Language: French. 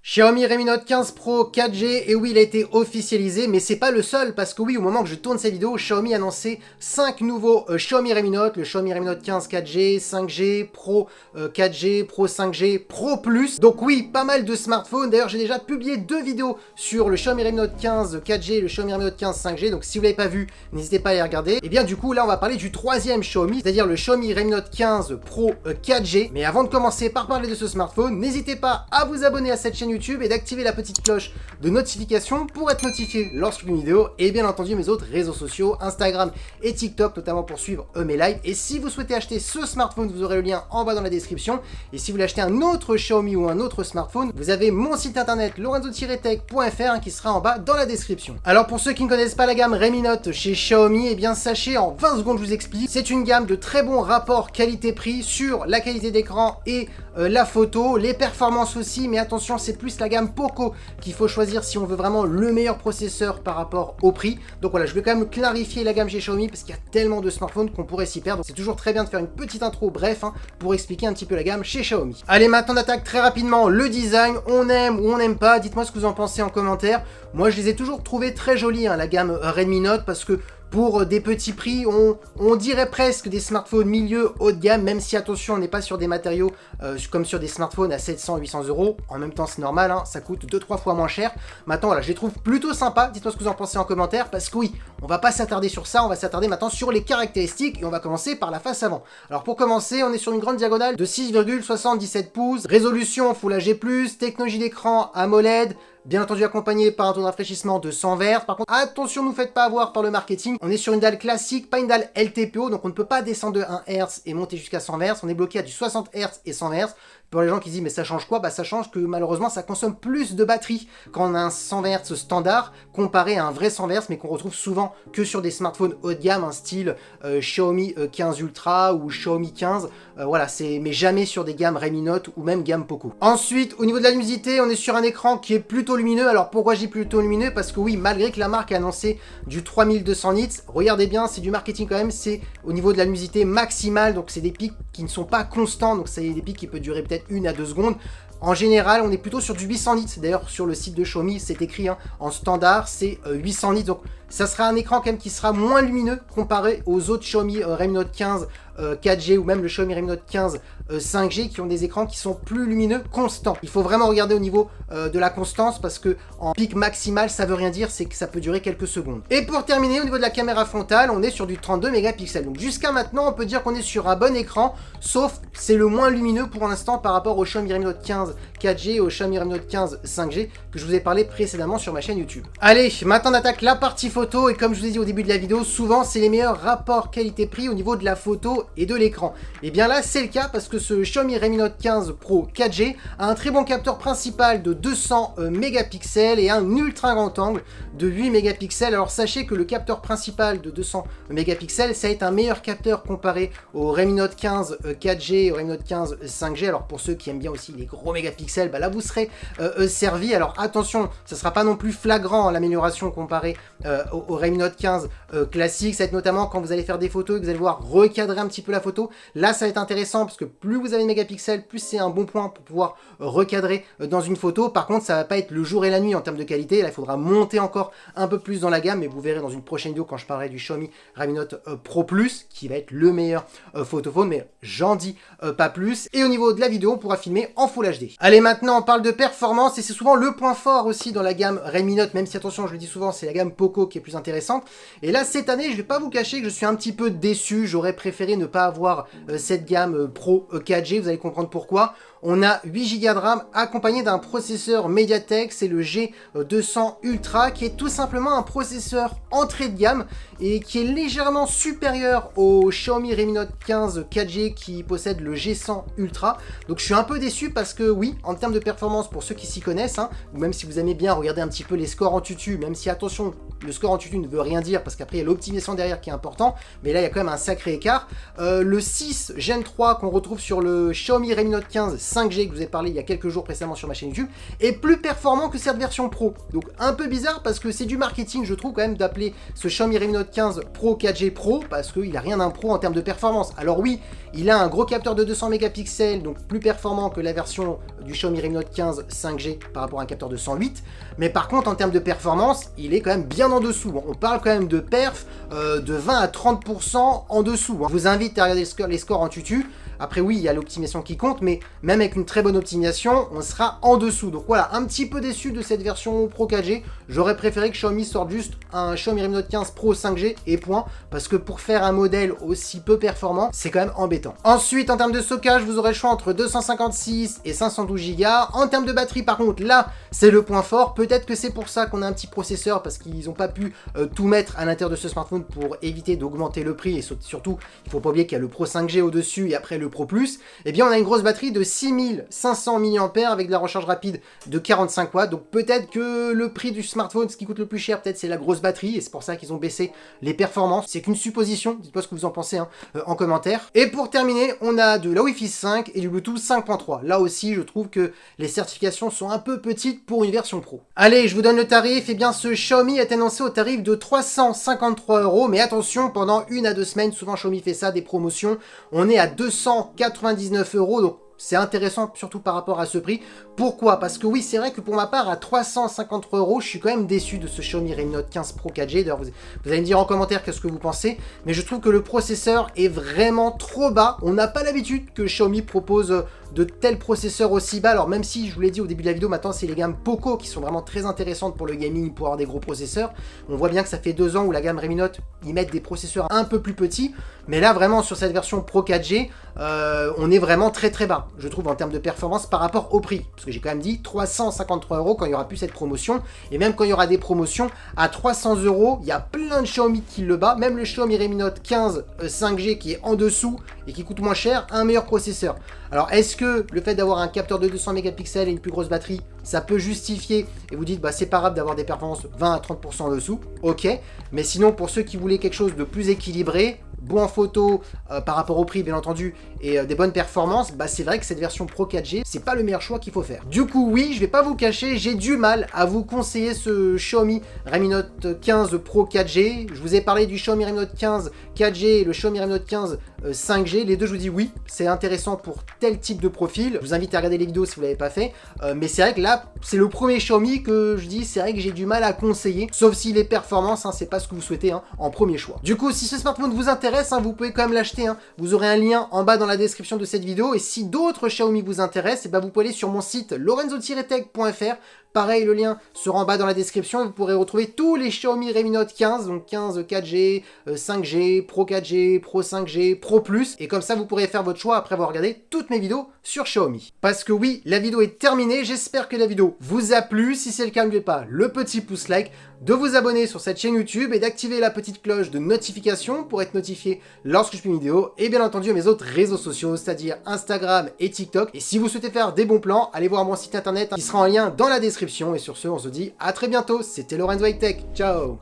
Xiaomi Redmi Note 15 Pro 4G, et oui, il a été officialisé, mais c'est pas le seul, parce que oui, au moment que je tourne cette vidéo, Xiaomi a annoncé 5 nouveaux Xiaomi Redmi Note, le Xiaomi Redmi Note 15 4G, 5G, Pro 4G, Pro 5G, Pro Plus. Donc oui, pas mal de smartphones. D'ailleurs, j'ai déjà publié 2 vidéos sur le Xiaomi Redmi Note 15 4G et le Xiaomi Redmi Note 15 5G, donc si vous l'avez pas vu, n'hésitez pas à les regarder. Et bien du coup, là, on va parler du troisième Xiaomi, c'est-à-dire le Xiaomi Redmi Note 15 Pro 4G. Mais avant de commencer par parler de ce smartphone, n'hésitez pas à vous abonner à cette chaîne YouTube et d'activer la petite cloche de notification pour être notifié lorsqu'une vidéo, et bien entendu mes autres réseaux sociaux, Instagram et TikTok notamment pour suivre mes lives. Et si vous souhaitez acheter ce smartphone, vous aurez le lien en bas dans la description. Et si vous voulez acheter un autre Xiaomi ou un autre smartphone, vous avez mon site internet lorenzo-tech.fr qui sera en bas dans la description. Alors pour ceux qui ne connaissent pas la gamme Redmi Note chez Xiaomi, et bien sachez, en 20 secondes je vous explique, c'est une gamme de très bon rapport qualité-prix sur la qualité d'écran et la photo, les performances aussi, mais attention, c'est plus la gamme Poco qu'il faut choisir si on veut vraiment le meilleur processeur par rapport au prix. Donc voilà, je vais quand même clarifier la gamme chez Xiaomi parce qu'il y a tellement de smartphones qu'on pourrait s'y perdre. C'est toujours très bien de faire une petite intro bref pour expliquer un petit peu la gamme chez Xiaomi. Allez, maintenant on attaque très rapidement le design. On aime ou on n'aime pas, dites-moi ce que vous en pensez en commentaire. Moi je les ai toujours trouvés très jolis, la gamme Redmi Note, parce que pour des petits prix, on dirait presque des smartphones milieu haut de gamme, même si attention, on n'est pas sur des matériaux comme sur des smartphones à 700-800 euros. En même temps, c'est normal, ça coûte 2-3 fois moins cher. Maintenant, voilà, je les trouve plutôt sympas. Dites-moi ce que vous en pensez en commentaire, parce que oui, on va pas s'attarder sur ça, on va s'attarder maintenant sur les caractéristiques, et on va commencer par la face avant. Alors pour commencer, on est sur une grande diagonale de 6,77 pouces, résolution Full HD+, technologie d'écran AMOLED, bien entendu accompagné par un taux de rafraîchissement de 100 Hz. Par contre, attention, ne vous faites pas avoir par le marketing. On est sur une dalle classique, pas une dalle LTPO, donc on ne peut pas descendre de 1 Hz et monter jusqu'à 100 Hz. On est bloqué à du 60 Hz et 100 Hz. Pour les gens qui disent mais ça change quoi? Bah ça change que malheureusement ça consomme plus de batterie quand on a un 100 Hz standard comparé à un vrai 100 Hz, mais qu'on retrouve souvent que sur des smartphones haut de gamme, un style Xiaomi 15 Ultra ou Xiaomi 15. Voilà, mais jamais sur des gammes Redmi Note ou même gamme Poco. Ensuite, au niveau de la luminosité, on est sur un écran qui est plutôt lumineux. Alors pourquoi je dis plutôt lumineux? Parce que oui, malgré que la marque a annoncé du 3200 nits, regardez bien, c'est du marketing quand même, c'est au niveau de la luminosité maximale, donc c'est des pics qui ne sont pas constants, donc c'est des pics qui peuvent durer peut-être 1 à 2 secondes. En général, on est plutôt sur du 800 nits. D'ailleurs, sur le site de Xiaomi, c'est écrit en standard, c'est 800 nits. Donc, ça sera un écran quand même qui sera moins lumineux comparé aux autres Xiaomi Redmi Note 15 4G ou même le Xiaomi Redmi Note 15 5G qui ont des écrans qui sont plus lumineux constants. Il faut vraiment regarder au niveau de la constance, parce que en pic maximal, ça veut rien dire, c'est que ça peut durer quelques secondes. Et pour terminer, au niveau de la caméra frontale, on est sur du 32 mégapixels. Donc jusqu'à maintenant, on peut dire qu'on est sur un bon écran, sauf c'est le moins lumineux pour l'instant par rapport au Xiaomi Redmi Note 15 4G et au Xiaomi Redmi Note 15 5G que je vous ai parlé précédemment sur ma chaîne YouTube. Allez, maintenant on attaque la partie photo, et comme je vous ai dit au début de la vidéo, souvent c'est les meilleurs rapports qualité-prix au niveau de la photo et de l'écran. Et bien là, c'est le cas parce que ce Xiaomi Redmi Note 15 Pro 4G a un très bon capteur principal de 200 mégapixels et un ultra grand angle de 8 mégapixels. Alors sachez que le capteur principal de 200 mégapixels, ça va être un meilleur capteur comparé au Redmi Note 15 4G et au Redmi Note 15 5G. Alors pour ceux qui aiment bien aussi les gros mégapixels, bah là vous serez servi. Alors attention, ça ne sera pas non plus flagrant l'amélioration comparée au Redmi Note 15 classique. Ça va être notamment quand vous allez faire des photos et que vous allez voir recadrer un petit peu la photo. Là ça va être intéressant parce que plus vous avez de mégapixels, plus c'est un bon point pour pouvoir recadrer dans une photo. Par contre, ça va pas être le jour et la nuit en termes de qualité. Là, il faudra monter encore un peu plus dans la gamme, mais vous verrez dans une prochaine vidéo quand je parlerai du Xiaomi Redmi Note Pro Plus, qui va être le meilleur photophone, mais j'en dis pas plus. Et au niveau de la vidéo, on pourra filmer en Full HD. Allez, maintenant on parle de performance, et c'est souvent le point fort aussi dans la gamme Redmi Note, même si attention, je le dis souvent, c'est la gamme Poco qui est plus intéressante. Et là, cette année, je vais pas vous cacher que je suis un petit peu déçu. J'aurais préféré ne pas avoir cette gamme Pro 4G, vous allez comprendre pourquoi. On a 8 Go de RAM accompagné d'un processeur MediaTek, c'est le G200 Ultra, qui est tout simplement un processeur entrée de gamme et qui est légèrement supérieur au Xiaomi Redmi Note 15 4G qui possède le G100 Ultra. Donc je suis un peu déçu parce que oui, en termes de performance, pour ceux qui s'y connaissent, ou même si vous aimez bien regarder un petit peu les scores en tutu, même si attention, le score en tutu ne veut rien dire parce qu'après il y a l'optimisation derrière qui est important, mais là il y a quand même un sacré écart. Le 6 Gen 3 qu'on retrouve sur le Xiaomi Redmi Note 15 5G que je vous ai parlé il y a quelques jours précédemment sur ma chaîne YouTube est plus performant que cette version Pro. Donc un peu bizarre parce que c'est du marketing, je trouve quand même, d'appeler ce Xiaomi Redmi Note 15 Pro 4G Pro parce qu'il n'a rien d'un pro en termes de performance. Alors oui, il a un gros capteur de 200 mégapixels, donc plus performant que la version du Xiaomi Redmi Note 15 5G par rapport à un capteur de 108, mais par contre en termes de performance, il est quand même bien en dessous. On parle quand même de perf de 20 à 30% en dessous. Je vous invite à regarder les scores en tutu. Après oui, il y a l'optimisation qui compte, mais même avec une très bonne optimisation, on sera en dessous. Donc voilà, un petit peu déçu de cette version Pro 4G. J'aurais préféré que Xiaomi sorte juste un Xiaomi Redmi Note 15 Pro 5G et point, parce que pour faire un modèle aussi peu performant, c'est quand même embêtant. Ensuite, en termes de stockage, vous aurez le choix entre 256 et 512 Go. En termes de batterie, par contre, là, c'est le point fort. Peut-être que c'est pour ça qu'on a un petit processeur, parce qu'ils n'ont pas pu tout mettre à l'intérieur de ce smartphone pour éviter d'augmenter le prix. Et surtout, il ne faut pas oublier qu'il y a le Pro 5G au-dessus et après le Pro Plus. Eh bien, on a une grosse batterie de 6500 mAh avec de la recharge rapide de 45 watts. Donc peut-être que le prix du smartphone, ce qui coûte le plus cher, peut-être c'est la grosse batterie. Et c'est pour ça qu'ils ont baissé les performances. C'est qu'une supposition. Dites-moi ce que vous en pensez en commentaire. Et pour terminer, on a de la Wi-Fi 5 et du Bluetooth 5.3. Là aussi, je trouve que les certifications sont un peu petites pour une version pro. Allez, je vous donne le tarif. Eh bien, ce Xiaomi est annoncé au tarif de 353 €. Mais attention, pendant 1 à 2 semaines, souvent Xiaomi fait ça, des promotions. On est à 299 €. Donc c'est intéressant surtout par rapport à ce prix. Pourquoi? Parce que oui, c'est vrai que pour ma part, à 353 €, je suis quand même déçu de ce Xiaomi Redmi Note 15 Pro 4G. D'ailleurs, vous allez me dire en commentaire qu'est-ce que vous pensez. Mais je trouve que le processeur est vraiment trop bas. On n'a pas l'habitude que Xiaomi propose de tels processeurs aussi bas. Alors même si, je vous l'ai dit au début de la vidéo, maintenant c'est les gammes Poco qui sont vraiment très intéressantes pour le gaming, pour avoir des gros processeurs. On voit bien que ça fait 2 ans où la gamme Redmi Note, ils mettent des processeurs un peu plus petits. Mais là, vraiment, sur cette version Pro 4G, on est vraiment très très bas, je trouve, en termes de performance par rapport au prix. Parce que j'ai quand même dit 353 € quand il n'y aura plus cette promotion. Et même quand il y aura des promotions à 300 €, il y a plein de Xiaomi qui le bat. Même le Xiaomi Redmi Note 15 5G qui est en dessous et qui coûte moins cher, a un meilleur processeur. Alors est-ce que le fait d'avoir un capteur de 200 mégapixels et une plus grosse batterie, ça peut justifier, et vous dites bah c'est pas grave d'avoir des performances 20 à 30% en dessous, ok, mais sinon pour ceux qui voulaient quelque chose de plus équilibré, bon en photo par rapport au prix bien entendu, et des bonnes performances, bah c'est vrai que cette version Pro 4G, c'est pas le meilleur choix qu'il faut faire. Du coup oui, je vais pas vous cacher, j'ai du mal à vous conseiller ce Xiaomi Redmi Note 15 Pro 4G. Je vous ai parlé du Xiaomi Redmi Note 15 4G et le Xiaomi Redmi Note 15 5G, les deux je vous dis oui, c'est intéressant pour tel type de profil. Je vous invite à regarder les vidéos si vous l'avez pas fait, mais c'est vrai que là, c'est le premier Xiaomi que je dis, c'est vrai que j'ai du mal à conseiller, sauf si les performances, c'est pas ce que vous souhaitez en premier choix. Du coup, si ce smartphone vous intéresse, vous pouvez quand même l'acheter, vous aurez un lien en bas dans la description de cette vidéo, et si d'autres Xiaomi vous intéressent, vous pouvez aller sur mon site lorenzo-tech.fr. Pareil, le lien sera en bas dans la description et vous pourrez retrouver tous les Xiaomi Redmi Note 15, donc 15 4G, 5G, Pro 4G, Pro 5G, Pro Plus. Et comme ça, vous pourrez faire votre choix après avoir regardé toutes mes vidéos sur Xiaomi. Parce que oui, la vidéo est terminée. J'espère que la vidéo vous a plu. Si c'est le cas, n'oubliez pas le petit pouce like, de vous abonner sur cette chaîne YouTube et d'activer la petite cloche de notification pour être notifié lorsque je fais une vidéo. Et bien entendu, mes autres réseaux sociaux, c'est-à-dire Instagram et TikTok. Et si vous souhaitez faire des bons plans, allez voir mon site internet qui sera en lien dans la description. Et sur ce, on se dit à très bientôt. C'était Lorenzo High Tech. Ciao!